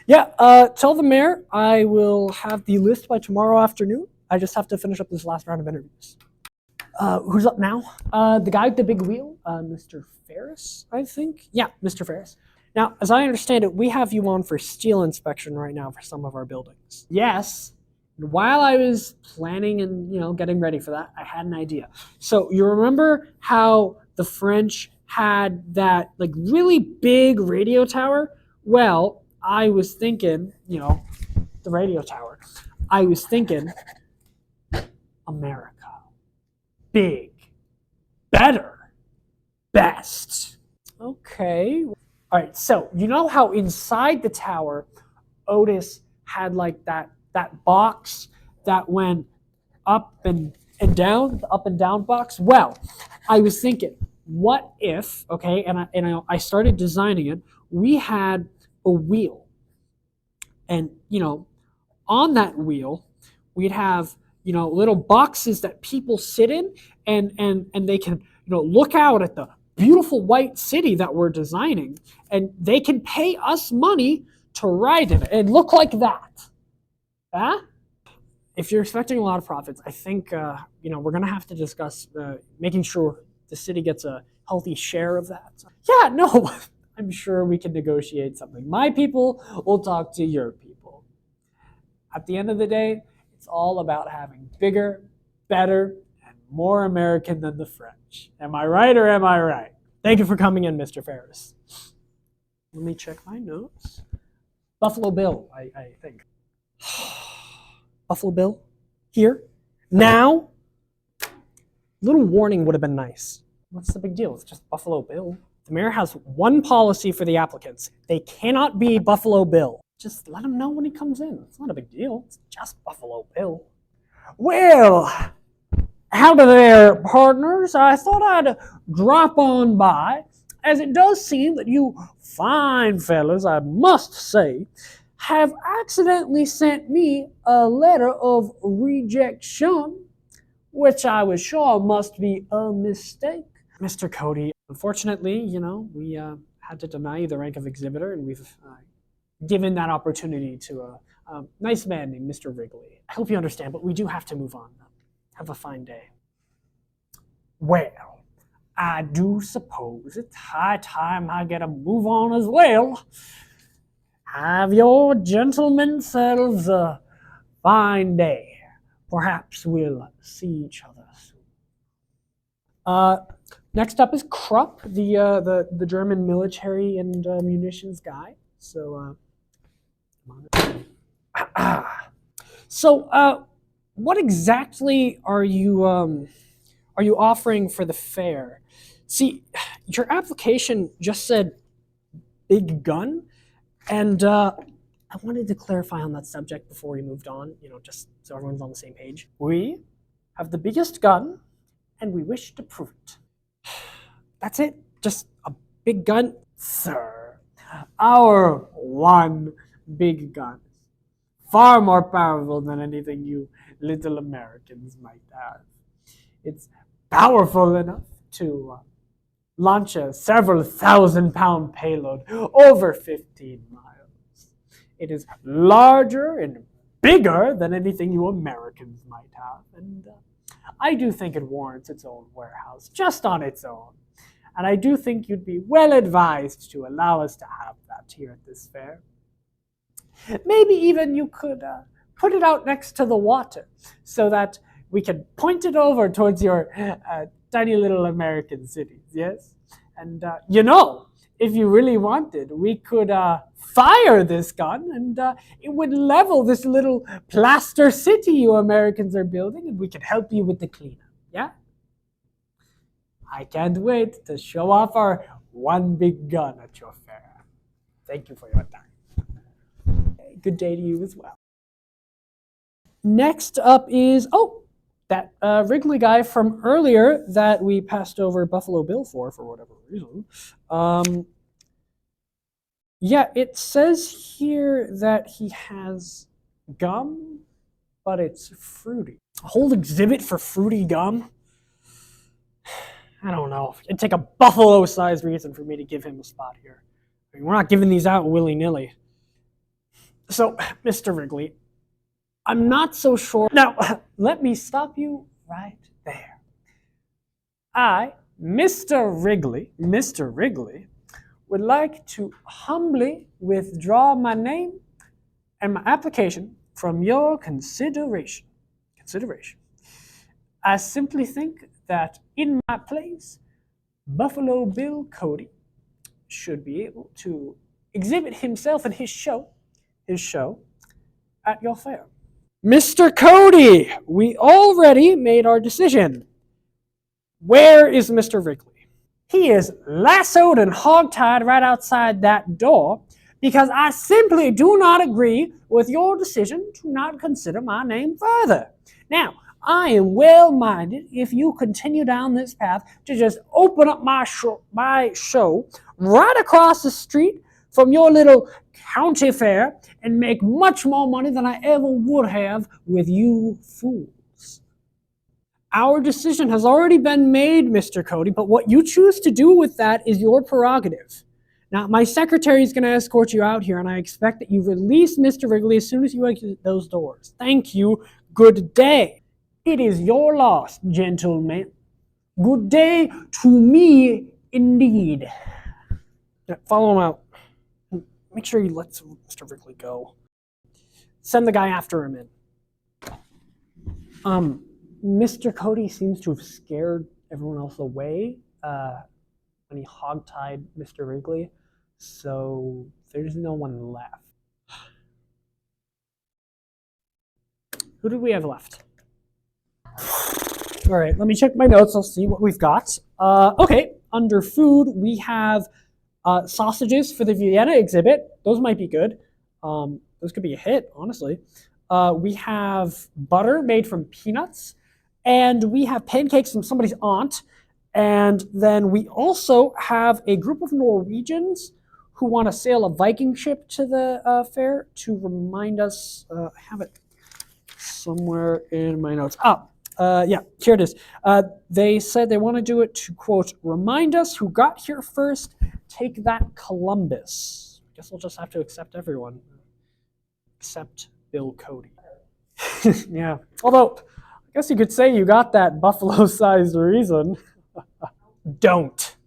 Yeah, tell the mayor I will have the list by tomorrow afternoon. I just have to finish up this last round of interviews. Who's up now? The guy with the big wheel, Mr. Ferris, I think. Yeah, Mr. Ferris. Now, as I understand it, we have you on for steel inspection right now for some of our buildings. Yes. And while I was planning and getting ready for that, I had an idea. So you remember how the French had that like really big radio tower? Well, I was thinking, the radio tower. I was thinking, America. Big. Better. Best. Okay. All right, so you know how inside the tower, Otis had like that box that went up and down, the up and down box? Well, I was thinking, what if, okay, and I started designing it, we had a wheel. And, on that wheel, we'd have, little boxes that people sit in and they can, look out at the beautiful white city that we're designing, and they can pay us money to ride in it and look like that. Huh? If you're expecting a lot of profits, I think, we're going to have to discuss making sure the city gets a healthy share of that. Yeah, no, I'm sure we can negotiate something. My people will talk to your people. At the end of the day, it's all about having bigger, better, and more American than the French. Am I right or am I right? Thank you for coming in, Mr. Ferris. Let me check my notes. Buffalo Bill, I think. Buffalo Bill? Here? Now? A little warning would have been nice. What's the big deal? It's just Buffalo Bill. The mayor has one policy for the applicants. They cannot be Buffalo Bill. Just let him know when he comes in. It's not a big deal. It's just Buffalo Bill. Well, howdy there, partners. I thought I'd drop on by, as it does seem that you fine fellas, I must say, have accidentally sent me a letter of rejection, which I was sure must be a mistake. Mr. Cody, unfortunately, we had to deny you the rank of exhibitor, and we've given that opportunity to a nice man named Mr. Wrigley. I hope you understand, but we do have to move on. Have a fine day. Well, I do suppose it's high time I get a move on as well. Have your gentlemen selves a fine day. Perhaps we'll see each other soon. Next up is Krupp, the German military and munitions guy. So, what exactly are you offering for the fair? See, your application just said big gun, and I wanted to clarify on that subject before we moved on, just so everyone's on the same page. We have the biggest gun, and we wish to prove it. That's it? Just a big gun? Sir, our one big gun is far more powerful than anything you little Americans might have. It's powerful enough to launch a several thousand-pound payload over 15 miles. It is larger and bigger than anything you Americans might have, and I do think it warrants its own warehouse, just on its own. And I do think you'd be well advised to allow us to have that here at this fair. Maybe even you could put it out next to the water so that we can point it over towards your tiny little American cities, yes? And, if you really wanted, we could fire this gun and it would level this little plaster city you Americans are building, and we could help you with the cleanup, yeah? I can't wait to show off our one big gun at your fair. Thank you for your time. Good day to you as well. Next up is, that Wrigley guy from earlier that we passed over Buffalo Bill for whatever reason. Yeah, it says here that he has gum, but it's fruity. A whole exhibit for fruity gum? I don't know. It'd take a buffalo-sized reason for me to give him a spot here. I mean, we're not giving these out willy-nilly. So, Mr. Wrigley, I'm not so sure. Now, let me stop you right there. I, Mr. Wrigley, would like to humbly withdraw my name and my application from your consideration. I simply think that in my place, Buffalo Bill Cody should be able to exhibit himself and his show at your fair. Mr. Cody, we already made our decision. Where is Mr. Wrigley? He is lassoed and hogtied right outside that door because I simply do not agree with your decision to not consider my name further. Now, I am well-minded if you continue down this path to just open up my show right across the street from your little county fair and make much more money than I ever would have with you fools. Our decision has already been made, Mr. Cody, but what you choose to do with that is your prerogative. Now, my secretary is going to escort you out here, and I expect that you release Mr. Wrigley as soon as you exit those doors. Thank you. Good day. It is your loss, gentlemen. Good day to me, indeed. Yeah, follow him out. Make sure he lets Mr. Wrigley go. Send the guy after him in. Mr. Cody seems to have scared everyone else away when he hogtied Mr. Wrigley, so there's no one left. Who do we have left? All right, let me check my notes. I'll see what we've got. Okay, under food, we have sausages for the Vienna exhibit. Those might be good. Those could be a hit, honestly. We have butter made from peanuts, and we have pancakes from somebody's aunt. And then we also have a group of Norwegians who want to sail a Viking ship to the fair to remind us. I have it somewhere in my notes. Yeah, here it is. They said they want to do it to, quote, remind us who got here first, take that Columbus. I guess we'll just have to accept everyone. Except Bill Cody. Yeah, although, I guess you could say you got that buffalo-sized reason. Don't.